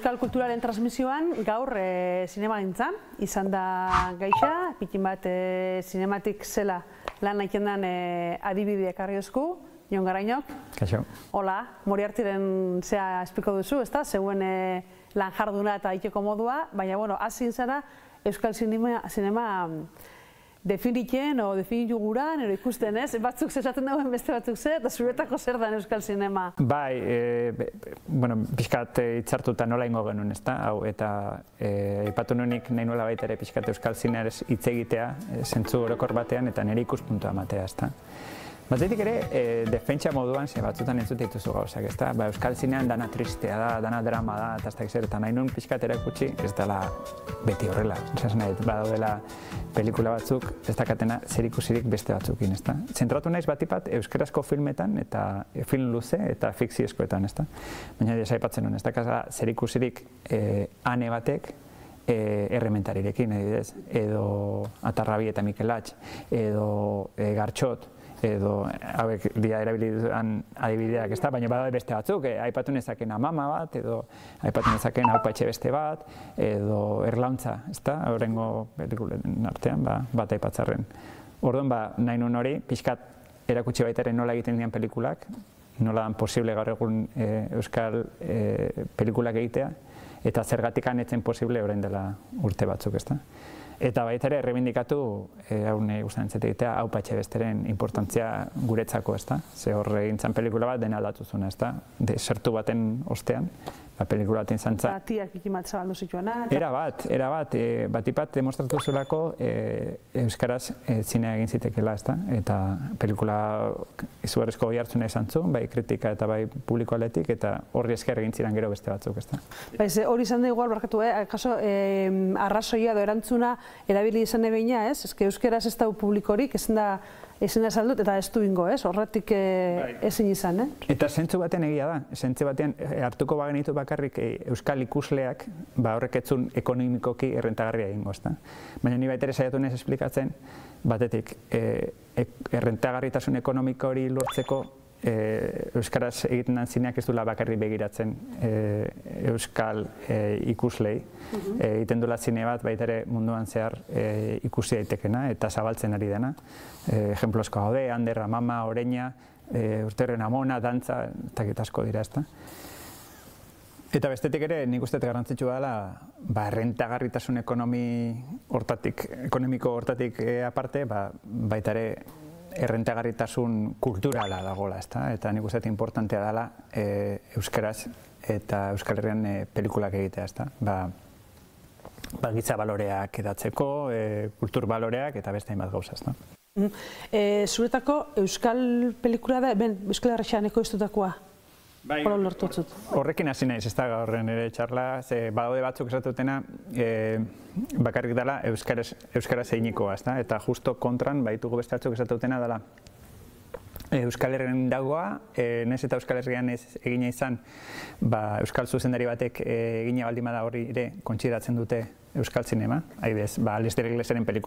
Euskal Kulturaren transmisioan gaur zinemagintzan izan da gaixa, pikin bat zinematik zela lan nahiken den adibideak argiozku, Jon Garainok. Kaixo. Hola, Moriartyren zea espliko duzu, ezta? Zeuen lan jarduna eta iteko modua, baina, bueno, hazin zara Euskal Zinema definitzen o definitu guran, ero ikusten ez, batzuk zesaten dagoen beste batzuk ze, eta zuretako zer da Euskal Zinema? Bai, pixkat hitzartuta nola ingo genuen, ezta? Hau, eta aipatu nuenik nahi nuela baita ere pixkat Euskal Zinearez hitz egitea, zentzu orokor batean, eta nire ikuspuntua ematea, ezta? Batetik ere, defentsa moduan, ze batzutan entzute dituzu gauzak, ezta? Euskal Zinean dana tristea da, dana drama da, eta ez da zer, eta nahi nuen pixkat erakutsi, ez dela beti horrela. Zaz nahi, badaudela pelikula batzuk, ez dakatena zerikusirik beste batzukin, ezta? Zentratu naiz batipat euskarazko filmetan, eta film luze, eta fikziozkoetan, ezta? Baina ez aipatzen nuen, ez dakazala zerikusirik ane batek, errementarirekin, adibidez, edo Atarrabi eta Mikelatx, edo Gartxot, edo hauek dia erabili duan adibideak, ezta? Baina badaude beste batzuk, aipatu nezaken Amama bat, edo aipatu nezaken Aupatxe beste bat, edo Erlauntza, ezta? Horrengo pelikulen artean, bat aipatzarren. Orduan, nahi nuen hori, pixkat erakutsi baitaren nola egiten dian pelikulak, nola dan posible gaur egun euskal pelikulak egitea, eta zergatik anetzen posible orain dela urte batzuk, ezta? Eta baita ere, errebindikatu, hau nahi guztan entzete egitea, Aupatxe besteren importantzia guretzako, ezta? Ze hor egintzen pelikula bat dena aldatu zuen, ezta? Desertu baten ostean, pelikula baten zantza. Tiak ikimat zabaldu zituena. Era bat, batipat demostratu zuelako euskaraz zinea egin zitekela, ezta? Eta pelikula izugarrizko goi hartzuna izan zuen, bai kritika eta bai publiko aletik, eta horri esker egin ziren gero beste batzuk, ezta? Hori izan da igual, barkatu, kaso arrazoia edo erantzuna erabili izan ebeina, ez? Ez euskaraz ez da publikorik, ezin da saldut, eta ez du ingo, ez? Horretik ezin izan, eh? Eta zentzu batean egia da, zentzu batean hartuko bagenitu bakarrik euskal ikusleak, horrek etzun ekonomikoki errentagarria egingo, ezta? Baina ni baitere saiatu naiz esplikatzen, batetik, errentagarritasun ekonomiko hori lortzeko euskaraz egiten den zineak ez duela bakarrik begiratzen euskal ikuslei. Egiten duela zine bat baita ere munduan zehar ikusi daitekena eta zabaltzen ari dena. Ejemplozko gaude, Ander, Amama, Oreña, Urterren Amona, Dantza, eta asko dira, ezta? Eta bestetik ere, nik uste garrantzitsua dela, errentagarritasun ekonomiko hortatik aparte, baita ere errentagarritasun kulturala dagoela, ezta? Eta nik uste importantea dela euskaraz eta Euskal Herrian pelikulak egitea, ezta? Giza baloreak edatzeko, kultur baloreak eta beste hainbat gauza, ezta? Zuretako euskal pelikula da, Euskal Herrian ekoiztutakoa? Hola lortutzut. Horrekin hasi naiz, ez da gaurren ere txarla, ze badaude batzuk esatutena bakarrik dela euskaraz eginikoa, ezta? Eta justo kontran baitugu beste batzuk esatutena dela Euskal Herrian dagoa, nez eta Euskal Herrian ez egina izan, euskal zuzendari batek egina baldin bada hori ere kontsideratzen dute euskal zinema, adibidez, Lester Iglesiaren pelikula.